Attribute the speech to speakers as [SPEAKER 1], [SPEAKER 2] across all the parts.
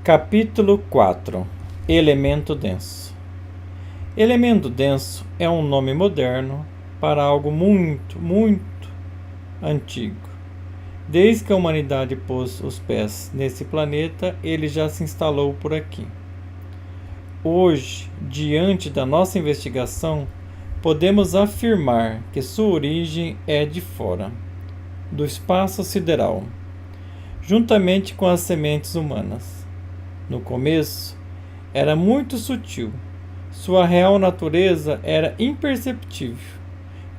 [SPEAKER 1] Capítulo 4. Elemento denso. Elemento denso é um nome moderno para algo muito antigo. Desde que a humanidade pôs os pés nesse planeta, ele já se instalou por aqui. Hoje, diante da nossa investigação, podemos afirmar que sua origem é de fora, do espaço sideral, juntamente com as sementes humanas. No começo, era muito sutil. Sua real natureza era imperceptível,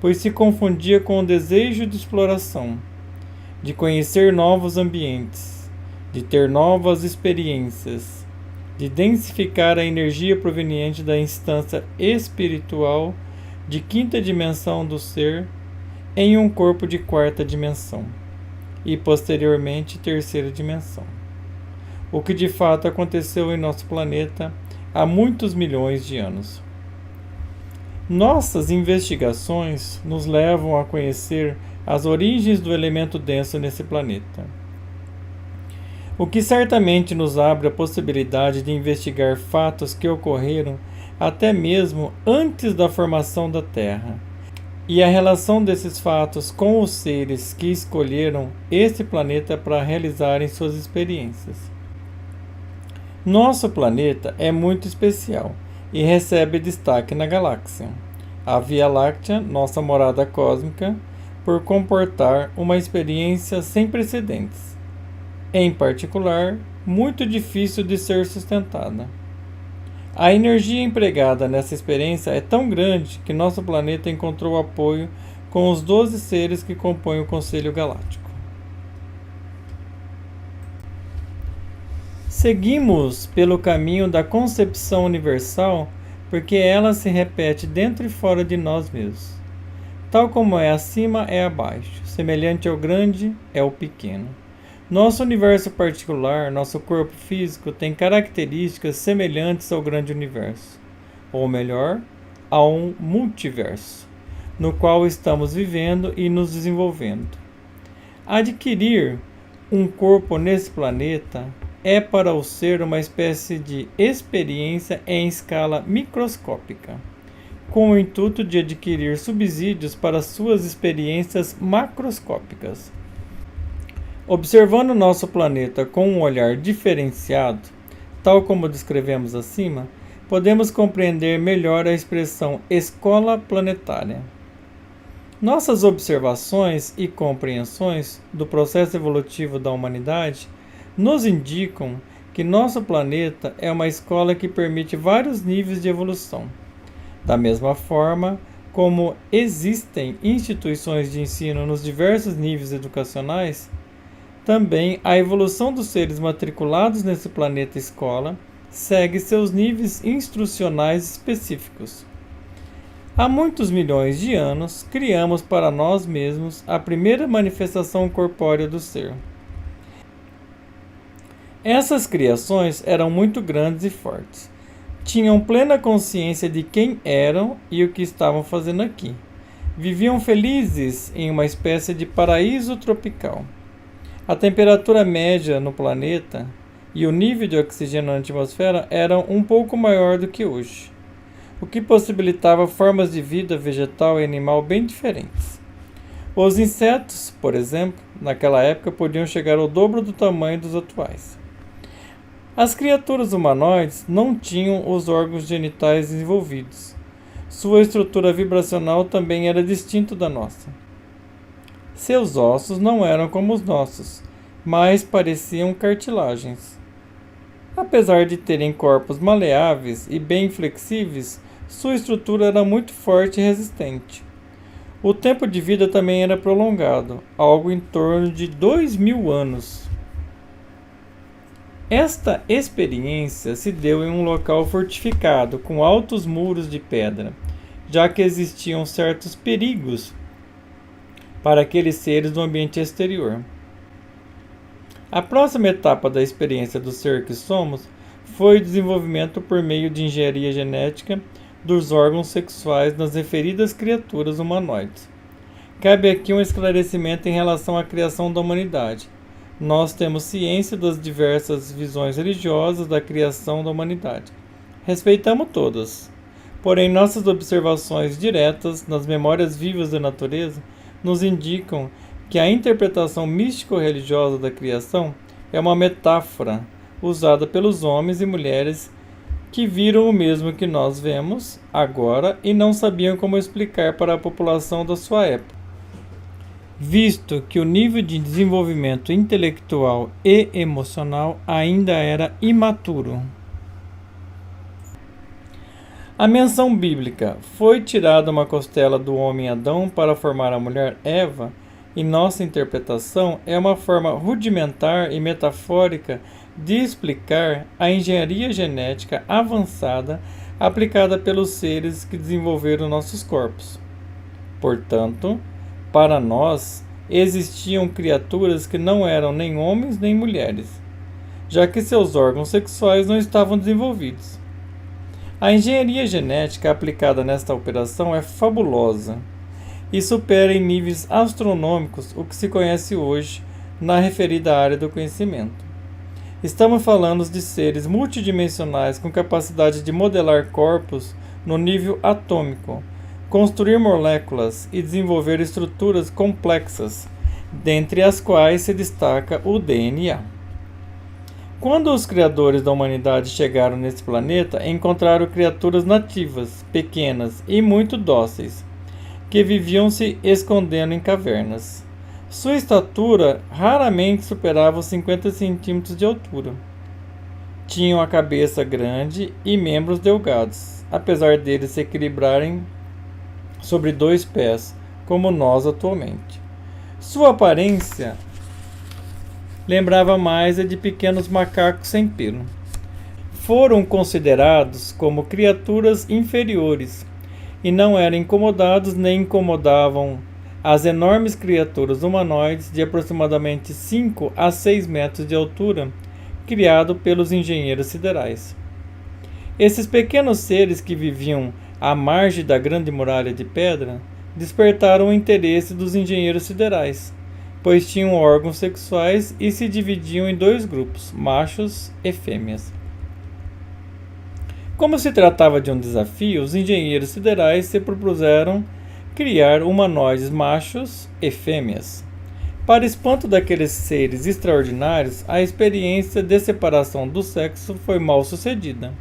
[SPEAKER 1] pois se confundia com o desejo de exploração, de conhecer novos ambientes, de ter novas experiências, de densificar a energia proveniente da instância espiritual de quinta dimensão do ser em um corpo de quarta dimensão e posteriormente terceira dimensão. O que de fato aconteceu em nosso planeta há muitos milhões de anos. Nossas investigações nos levam a conhecer as origens do elemento denso nesse planeta, o que certamente nos abre a possibilidade de investigar fatos que ocorreram até mesmo antes da formação da Terra, e a relação desses fatos com os seres que escolheram esse planeta para realizarem suas experiências. Nosso planeta é muito especial e recebe destaque na galáxia, a Via Láctea, nossa morada cósmica, por comportar uma experiência sem precedentes, em particular, muito difícil de ser sustentada. A energia empregada nessa experiência é tão grande que nosso planeta encontrou apoio com os 12 seres que compõem o Conselho Galáctico. Seguimos pelo caminho da concepção universal porque ela se repete dentro e fora de nós mesmos. Tal como é acima, é abaixo. Semelhante ao grande, é o pequeno. Nosso universo particular, nosso corpo físico, tem características semelhantes ao grande universo. Ou melhor, a um multiverso, no qual estamos vivendo e nos desenvolvendo. Adquirir um corpo nesse planeta é para o ser uma espécie de experiência em escala microscópica, com o intuito de adquirir subsídios para suas experiências macroscópicas. Observando nosso planeta com um olhar diferenciado, tal como descrevemos acima, podemos compreender melhor a expressão escola planetária. Nossas observações e compreensões do processo evolutivo da humanidade nos indicam que nosso planeta é uma escola que permite vários níveis de evolução. Da mesma forma como existem instituições de ensino nos diversos níveis educacionais, também a evolução dos seres matriculados nesse planeta escola segue seus níveis instrucionais específicos. Há muitos milhões de anos, criamos para nós mesmos a primeira manifestação corpórea do ser. Essas criações eram muito grandes e fortes. Tinham plena consciência de quem eram e o que estavam fazendo aqui. Viviam felizes em uma espécie de paraíso tropical. A temperatura média no planeta e o nível de oxigênio na atmosfera eram um pouco maior do que hoje, o que possibilitava formas de vida vegetal e animal bem diferentes. Os insetos, por exemplo, naquela época podiam chegar ao dobro do tamanho dos atuais. As criaturas humanoides não tinham os órgãos genitais desenvolvidos. Sua estrutura vibracional também era distinta da nossa. Seus ossos não eram como os nossos, mas pareciam cartilagens. Apesar de terem corpos maleáveis e bem flexíveis, sua estrutura era muito forte e resistente. O tempo de vida também era prolongado, algo em torno de 2.000 anos. Esta experiência se deu em um local fortificado com altos muros de pedra, já que existiam certos perigos para aqueles seres no ambiente exterior. A próxima etapa da experiência do ser que somos foi o desenvolvimento por meio de engenharia genética dos órgãos sexuais nas referidas criaturas humanoides. Cabe aqui um esclarecimento em relação à criação da humanidade, nós temos ciência das diversas visões religiosas da criação da humanidade. Respeitamos todas. Porém, nossas observações diretas nas memórias vivas da natureza nos indicam que a interpretação místico-religiosa da criação é uma metáfora usada pelos homens e mulheres que viram o mesmo que nós vemos agora e não sabiam como explicar para a população da sua época, visto que o nível de desenvolvimento intelectual e emocional ainda era imaturo. A menção bíblica foi tirada uma costela do homem Adão para formar a mulher Eva, e nossa interpretação é uma forma rudimentar e metafórica de explicar a engenharia genética avançada aplicada pelos seres que desenvolveram nossos corpos. Portanto, para nós, existiam criaturas que não eram nem homens nem mulheres, já que seus órgãos sexuais não estavam desenvolvidos. A engenharia genética aplicada nesta operação é fabulosa e supera em níveis astronômicos o que se conhece hoje na referida área do conhecimento. Estamos falando de seres multidimensionais com capacidade de modelar corpos no nível atômico, construir moléculas e desenvolver estruturas complexas, dentre as quais se destaca o DNA. Quando os criadores da humanidade chegaram nesse planeta, encontraram criaturas nativas, pequenas e muito dóceis, que viviam se escondendo em cavernas. Sua estatura raramente superava os 50 centímetros de altura. Tinham a cabeça grande e membros delgados, apesar deles se equilibrarem sobre 2 pés, como nós atualmente. Sua aparência lembrava mais a de pequenos macacos sem pelo. Foram considerados como criaturas inferiores e não eram incomodados nem incomodavam as enormes criaturas humanoides de aproximadamente 5 a 6 metros de altura, criado pelos engenheiros siderais. Esses pequenos seres que viviam à margem da grande muralha de pedra despertaram o interesse dos engenheiros siderais, pois tinham órgãos sexuais e se dividiam em 2 grupos, machos e fêmeas. Como se tratava de um desafio, os engenheiros siderais se propuseram criar humanoides machos e fêmeas. Para espanto daqueles seres extraordinários, a experiência de separação do sexo foi mal sucedida.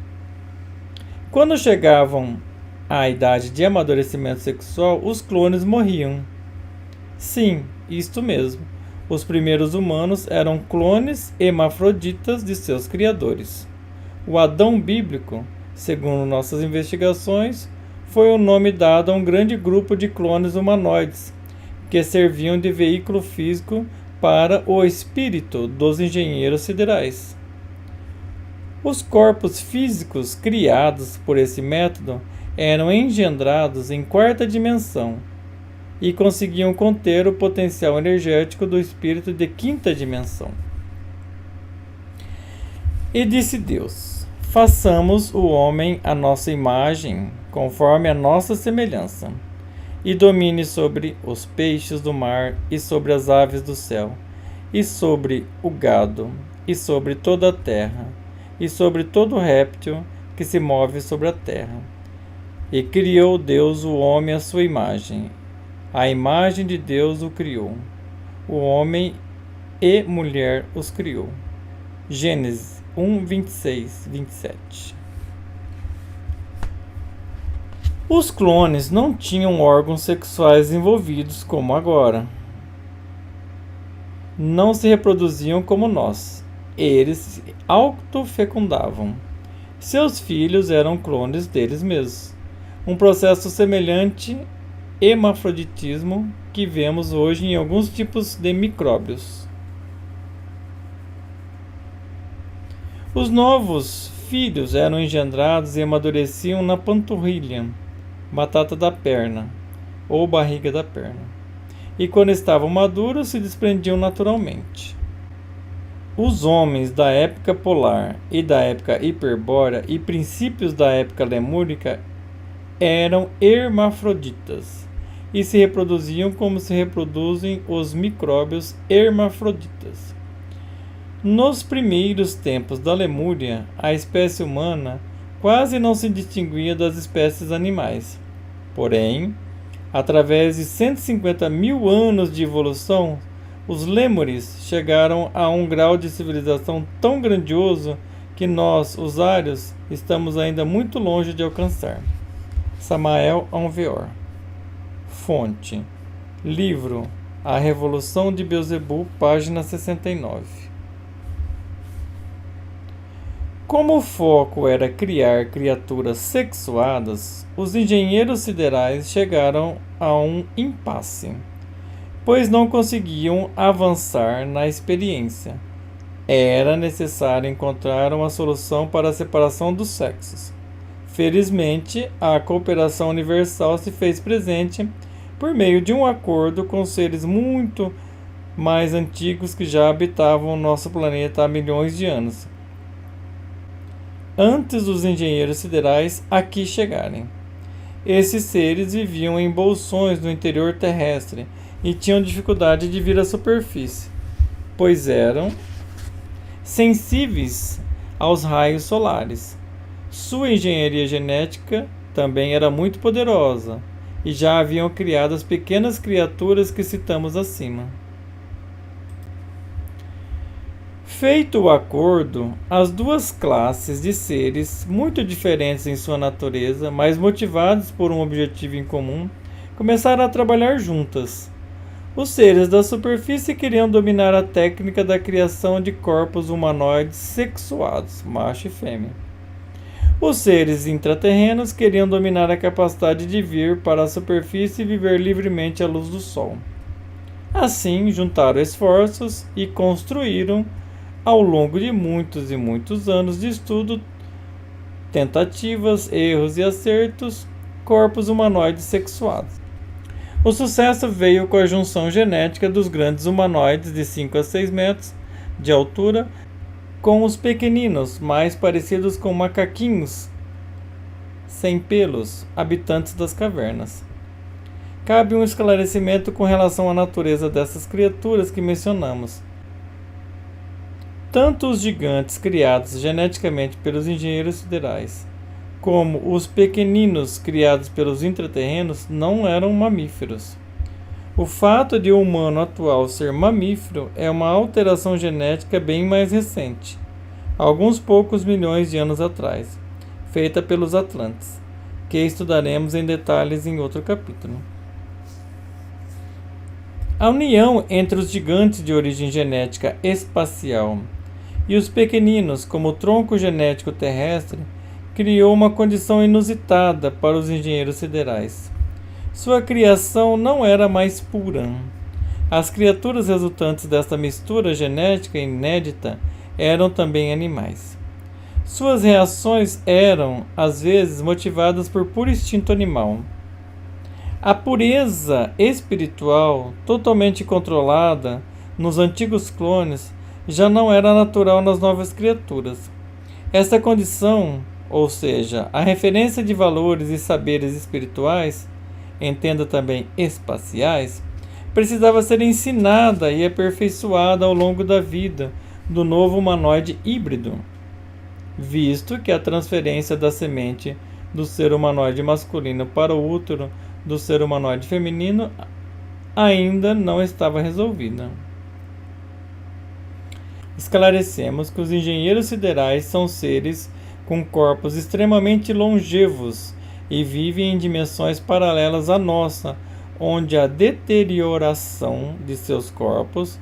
[SPEAKER 1] Quando chegavam à idade de amadurecimento sexual, os clones morriam. Sim, isto mesmo. Os primeiros humanos eram clones hermafroditas de seus criadores. O Adão bíblico, segundo nossas investigações, foi o nome dado a um grande grupo de clones humanoides, que serviam de veículo físico para o espírito dos engenheiros siderais. Os corpos físicos criados por esse método eram engendrados em 4ª dimensão e conseguiam conter o potencial energético do espírito de 5ª dimensão. E disse Deus: façamos o homem à nossa imagem, conforme a nossa semelhança, e domine sobre os peixes do mar, e sobre as aves do céu, e sobre o gado, e sobre toda a terra, e sobre todo réptil que se move sobre a terra. E criou Deus o homem à sua imagem. A imagem de Deus o criou. O homem e mulher os criou. Gênesis 1, 26, 27. Os clones não tinham órgãos sexuais envolvidos como agora. Não se reproduziam como nós. Eles se autofecundavam. Seus filhos eram clones deles mesmos. Um processo semelhante ao hermafroditismo que vemos hoje em alguns tipos de micróbios. Os novos filhos eram engendrados e amadureciam na panturrilha, batata da perna, ou barriga da perna, e quando estavam maduros se desprendiam naturalmente. Os homens da época polar e da época hiperbórea e princípios da época lemúrica eram hermafroditas e se reproduziam como se reproduzem os micróbios hermafroditas. Nos primeiros tempos da Lemúria, a espécie humana quase não se distinguia das espécies animais. Porém, através de 150 mil anos de evolução, os lêmures chegaram a um grau de civilização tão grandioso que nós, os ários, estamos ainda muito longe de alcançar. Samael Aunveor. Fonte: livro A Revolução de Beelzebub, página 69. Como o foco era criar criaturas sexuadas, os engenheiros siderais chegaram a um impasse, pois não conseguiam avançar na experiência. Era necessário encontrar uma solução para a separação dos sexos. Felizmente, a cooperação universal se fez presente por meio de um acordo com seres muito mais antigos que já habitavam o nosso planeta há milhões de anos, antes dos engenheiros siderais aqui chegarem. Esses seres viviam em bolsões no interior terrestre e tinham dificuldade de vir à superfície, pois eram sensíveis aos raios solares. Sua engenharia genética também era muito poderosa e já haviam criado as pequenas criaturas que citamos acima. Feito o acordo, as duas classes de seres, muito diferentes em sua natureza, mas motivados por um objetivo em comum, começaram a trabalhar juntas. Os seres da superfície queriam dominar a técnica da criação de corpos humanoides sexuados, macho e fêmea. Os seres intraterrenos queriam dominar a capacidade de vir para a superfície e viver livremente à luz do sol. Assim, juntaram esforços e construíram, ao longo de muitos e muitos anos de estudo, tentativas, erros e acertos, corpos humanoides sexuados. O sucesso veio com a junção genética dos grandes humanoides de 5 a 6 metros de altura com os pequeninos, mais parecidos com macaquinhos sem pelos, habitantes das cavernas. Cabe um esclarecimento com relação à natureza dessas criaturas que mencionamos. Tanto os gigantes criados geneticamente pelos engenheiros siderais, como os pequeninos criados pelos intraterrenos, não eram mamíferos. O fato de o humano atual ser mamífero é uma alteração genética bem mais recente, alguns poucos milhões de anos atrás, feita pelos Atlantes, que estudaremos em detalhes em outro capítulo. A união entre os gigantes de origem genética espacial e os pequeninos, como o tronco genético terrestre, criou uma condição inusitada para os engenheiros siderais. Sua criação não era mais pura. As criaturas resultantes desta mistura genética inédita eram também animais. Suas reações eram, às vezes, motivadas por puro instinto animal. A pureza espiritual, totalmente controlada nos antigos clones, já não era natural nas novas criaturas. Esta condição, ou seja, a referência de valores e saberes espirituais, entenda também espaciais, precisava ser ensinada e aperfeiçoada ao longo da vida do novo humanoide híbrido, visto que a transferência da semente do ser humanoide masculino para o útero do ser humanoide feminino ainda não estava resolvida. Esclarecemos que os engenheiros siderais são seres com corpos extremamente longevos e vivem em dimensões paralelas à nossa, onde a deterioração de seus corpos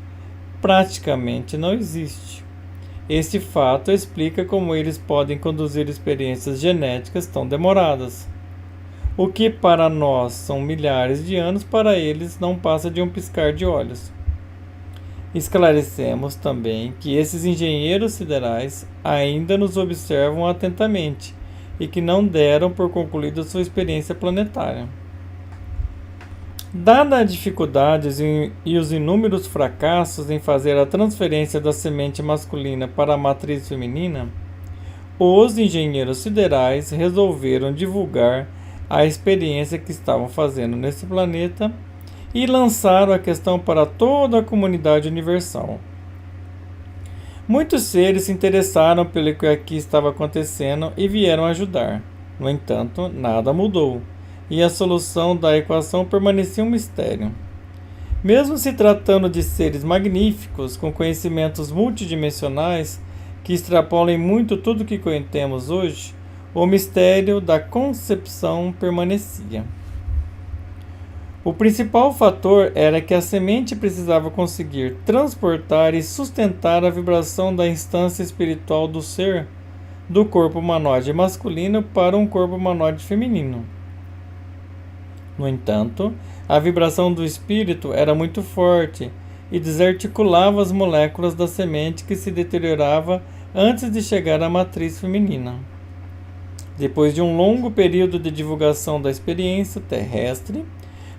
[SPEAKER 1] praticamente não existe. Este fato explica como eles podem conduzir experiências genéticas tão demoradas. O que para nós são milhares de anos, para eles não passa de um piscar de olhos. Esclarecemos também que esses engenheiros siderais ainda nos observam atentamente e que não deram por concluída sua experiência planetária. Dada as dificuldades e os inúmeros fracassos em fazer a transferência da semente masculina para a matriz feminina, os engenheiros siderais resolveram divulgar a experiência que estavam fazendo nesse planeta e lançaram a questão para toda a comunidade universal. Muitos seres se interessaram pelo que aqui estava acontecendo e vieram ajudar. No entanto, nada mudou, e a solução da equação permanecia um mistério. Mesmo se tratando de seres magníficos, com conhecimentos multidimensionais, que extrapolam muito tudo que conhecemos hoje, o mistério da concepção permanecia. O principal fator era que a semente precisava conseguir transportar e sustentar a vibração da instância espiritual do ser, do corpo humanoide masculino para um corpo humanoide feminino. No entanto, a vibração do espírito era muito forte e desarticulava as moléculas da semente que se deteriorava antes de chegar à matriz feminina. Depois de um longo período de divulgação da experiência terrestre,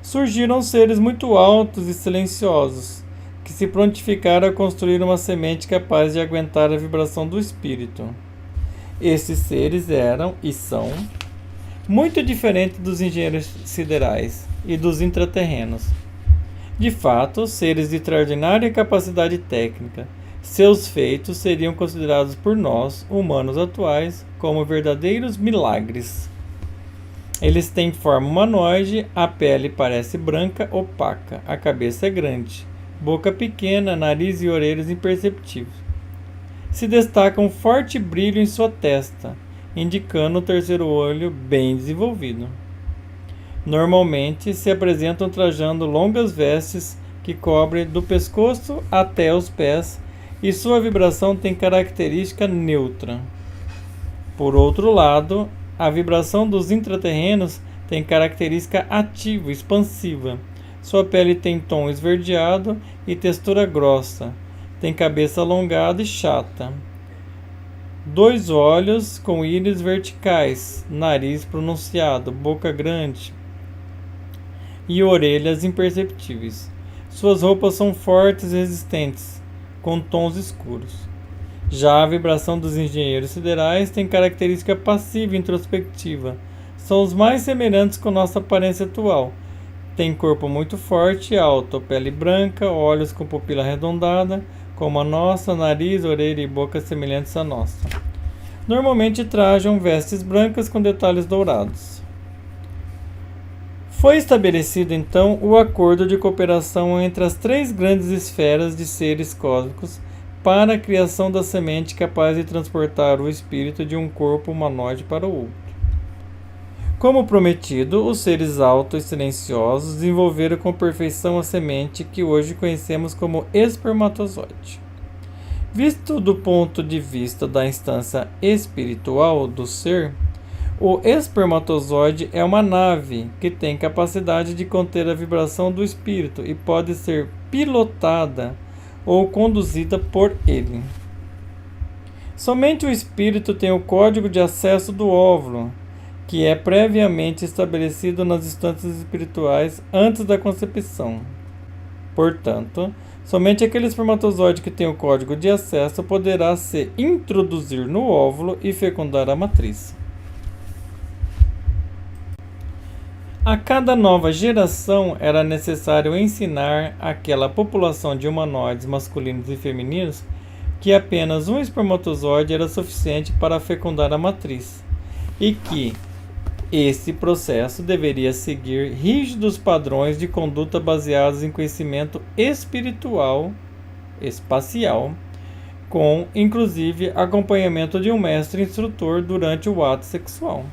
[SPEAKER 1] surgiram seres muito altos e silenciosos, que se prontificaram a construir uma semente capaz de aguentar a vibração do espírito. Esses seres eram e são muito diferentes dos engenheiros siderais e dos intraterrenos. De fato, seres de extraordinária capacidade técnica, seus feitos seriam considerados por nós, humanos atuais, como verdadeiros milagres. Eles têm forma humanoide, a pele parece branca, opaca, a cabeça é grande, boca pequena, nariz e orelhas imperceptíveis. Se destaca um forte brilho em sua testa, indicando o terceiro olho bem desenvolvido. Normalmente se apresentam trajando longas vestes que cobrem do pescoço até os pés e sua vibração tem característica neutra. Por outro lado, a vibração dos intraterrenos tem característica ativa, expansiva. Sua pele tem tom esverdeado e textura grossa. Tem cabeça alongada e chata. 2 olhos com íris verticais, nariz pronunciado, boca grande e orelhas imperceptíveis. Suas roupas são fortes e resistentes, com tons escuros. Já a vibração dos engenheiros siderais tem característica passiva e introspectiva. São os mais semelhantes com nossa aparência atual. Tem corpo muito forte e alto, pele branca, olhos com pupila arredondada, como a nossa, nariz, orelha e boca semelhantes à nossa. Normalmente trajam vestes brancas com detalhes dourados. Foi estabelecido então o acordo de cooperação entre as 3 grandes esferas de seres cósmicos para a criação da semente capaz de transportar o espírito de um corpo humanoide para o outro. Como prometido, os seres altos e silenciosos desenvolveram com perfeição a semente que hoje conhecemos como espermatozoide. Visto do ponto de vista da instância espiritual do ser, o espermatozoide é uma nave que tem capacidade de conter a vibração do espírito e pode ser pilotada ou conduzida por ele. Somente o espírito tem o código de acesso do óvulo, que é previamente estabelecido nas instâncias espirituais antes da concepção. Portanto, somente aquele espermatozoide que tem o código de acesso poderá se introduzir no óvulo e fecundar a matriz. A cada nova geração era necessário ensinar àquela população de humanoides masculinos e femininos que apenas um espermatozoide era suficiente para fecundar a matriz e que esse processo deveria seguir rígidos padrões de conduta baseados em conhecimento espiritual, espacial, com inclusive acompanhamento de um mestre instrutor durante o ato sexual.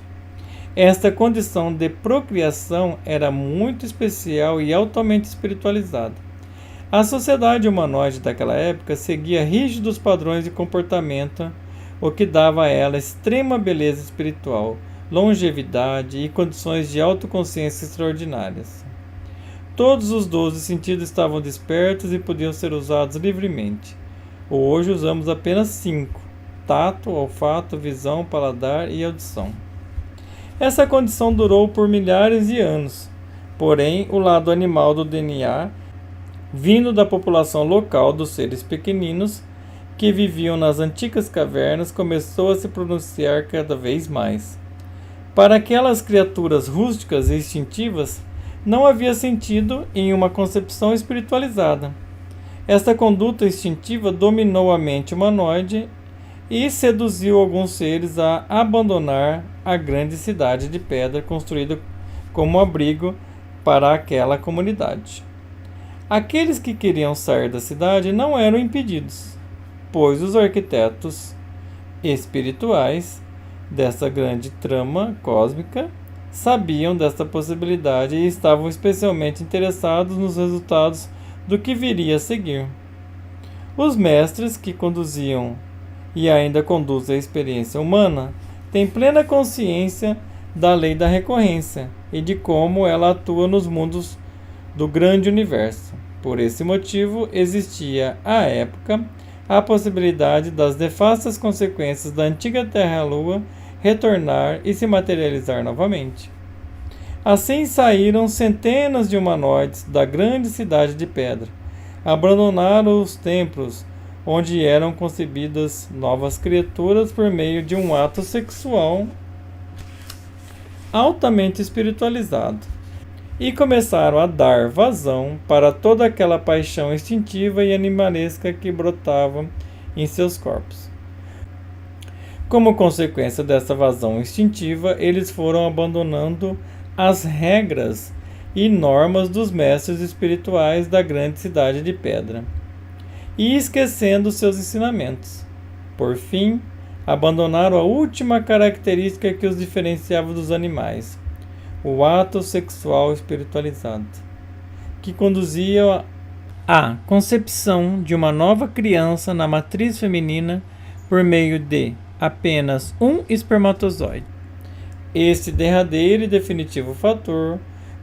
[SPEAKER 1] Esta condição de procriação era muito especial e altamente espiritualizada. A sociedade humanoide daquela época seguia rígidos padrões de comportamento, o que dava a ela extrema beleza espiritual, longevidade e condições de autoconsciência extraordinárias. Todos os 12 sentidos estavam despertos e podiam ser usados livremente. Hoje usamos apenas 5: tato, olfato, visão, paladar e audição. Essa condição durou por milhares de anos, porém o lado animal do DNA, vindo da população local dos seres pequeninos que viviam nas antigas cavernas, começou a se pronunciar cada vez mais. Para aquelas criaturas rústicas e instintivas, não havia sentido em uma concepção espiritualizada. Esta conduta instintiva dominou a mente humanoide e seduziu alguns seres a abandonar a grande cidade de pedra construída como abrigo para aquela comunidade. Aqueles que queriam sair da cidade não eram impedidos, pois os arquitetos espirituais dessa grande trama cósmica sabiam desta possibilidade e estavam especialmente interessados nos resultados do que viria a seguir. Os mestres que conduziam e ainda conduzem a experiência humana têm plena consciência da lei da recorrência e de como ela atua nos mundos do grande universo. Por esse motivo, existia, à época, a possibilidade das nefastas consequências da antiga Terra-Lua retornar e se materializar novamente. Assim saíram centenas de humanoides da grande cidade de pedra, abandonaram os templos onde eram concebidas novas criaturas por meio de um ato sexual altamente espiritualizado, e começaram a dar vazão para toda aquela paixão instintiva e animalesca que brotava em seus corpos. Como consequência dessa vazão instintiva, eles foram abandonando as regras e normas dos mestres espirituais da grande cidade de pedra e esquecendo seus ensinamentos. Por fim, abandonaram a última característica que os diferenciava dos animais, o ato sexual espiritualizado, que conduzia à concepção de uma nova criança na matriz feminina por meio de apenas um espermatozoide. Este derradeiro e definitivo fator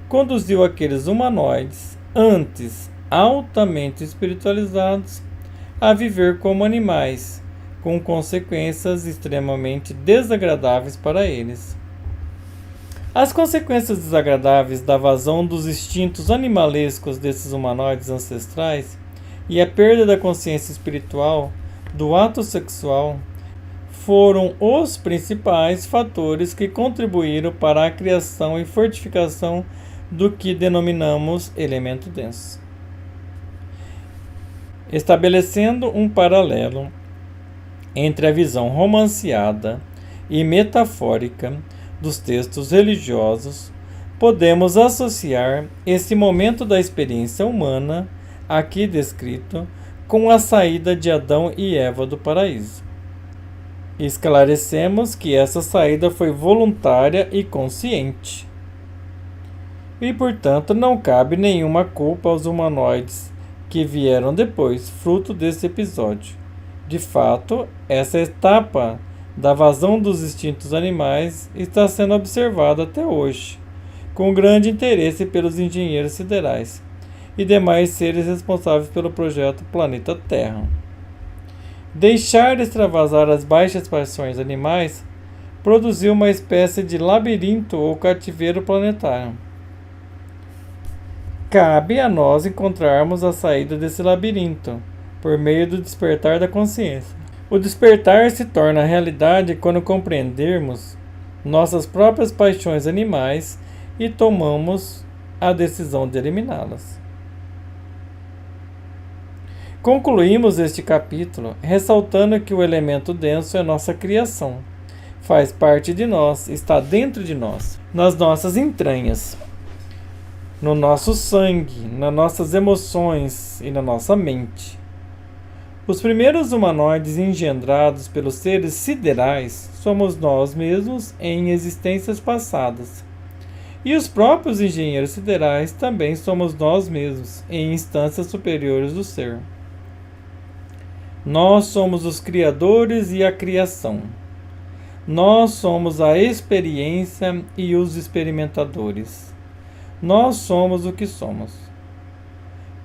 [SPEAKER 1] conduziu aqueles humanoides, antes altamente espiritualizados, a viver como animais, com consequências extremamente desagradáveis para eles. As consequências desagradáveis da vazão dos instintos animalescos desses humanoides ancestrais e a perda da consciência espiritual do ato sexual foram os principais fatores que contribuíram para a criação e fortificação do que denominamos elemento denso. Estabelecendo um paralelo entre a visão romanceada e metafórica dos textos religiosos, podemos associar esse momento da experiência humana, aqui descrito, com a saída de Adão e Eva do paraíso. Esclarecemos que essa saída foi voluntária e consciente, e portanto não cabe nenhuma culpa aos humanoides que vieram depois, fruto desse episódio. De fato, essa etapa da vazão dos instintos animais está sendo observada até hoje, com grande interesse pelos engenheiros siderais e demais seres responsáveis pelo projeto Planeta Terra. Deixar extravasar as baixas paixões animais produziu uma espécie de labirinto ou cativeiro planetário. Cabe a nós encontrarmos a saída desse labirinto, por meio do despertar da consciência. O despertar se torna realidade quando compreendermos nossas próprias paixões animais e tomamos a decisão de eliminá-las. Concluímos este capítulo ressaltando que o elemento denso é nossa criação, faz parte de nós, está dentro de nós, nas nossas entranhas, no nosso sangue, nas nossas emoções e na nossa mente. Os primeiros humanoides engendrados pelos seres siderais somos nós mesmos em existências passadas. E os próprios engenheiros siderais também somos nós mesmos em instâncias superiores do ser. Nós somos os criadores e a criação. Nós somos a experiência e os experimentadores. Nós somos o que somos.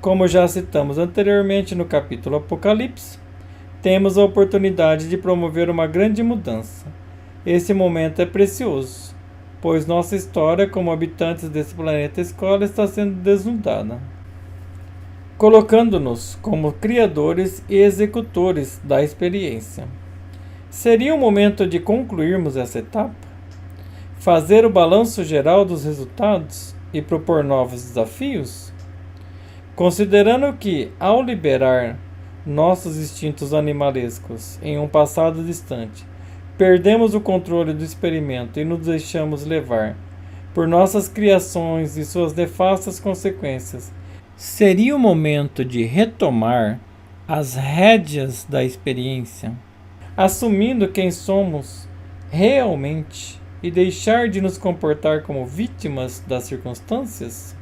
[SPEAKER 1] Como já citamos anteriormente no capítulo Apocalipse, temos a oportunidade de promover uma grande mudança. Esse momento é precioso, pois nossa história como habitantes desse planeta escola está sendo desnudada, colocando-nos como criadores e executores da experiência. Seria o momento de concluirmos essa etapa? Fazer o balanço geral dos resultados e propor novos desafios? Considerando que, ao liberar nossos instintos animalescos em um passado distante, perdemos o controle do experimento e nos deixamos levar por nossas criações e suas nefastas consequências, seria o momento de retomar as rédeas da experiência, assumindo quem somos realmente e deixar de nos comportar como vítimas das circunstâncias?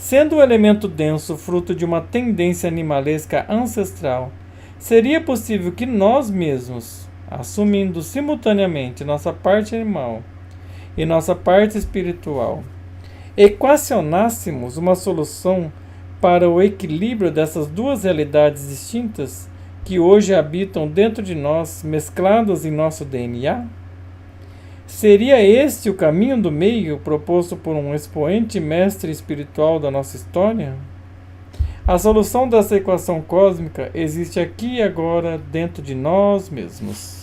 [SPEAKER 1] Sendo o elemento denso fruto de uma tendência animalesca ancestral, seria possível que nós mesmos, assumindo simultaneamente nossa parte animal e nossa parte espiritual, equacionássemos uma solução para o equilíbrio dessas duas realidades distintas que hoje habitam dentro de nós, mescladas em nosso DNA? Seria este o caminho do meio proposto por um expoente mestre espiritual da nossa história? A solução dessa equação cósmica existe aqui e agora dentro de nós mesmos.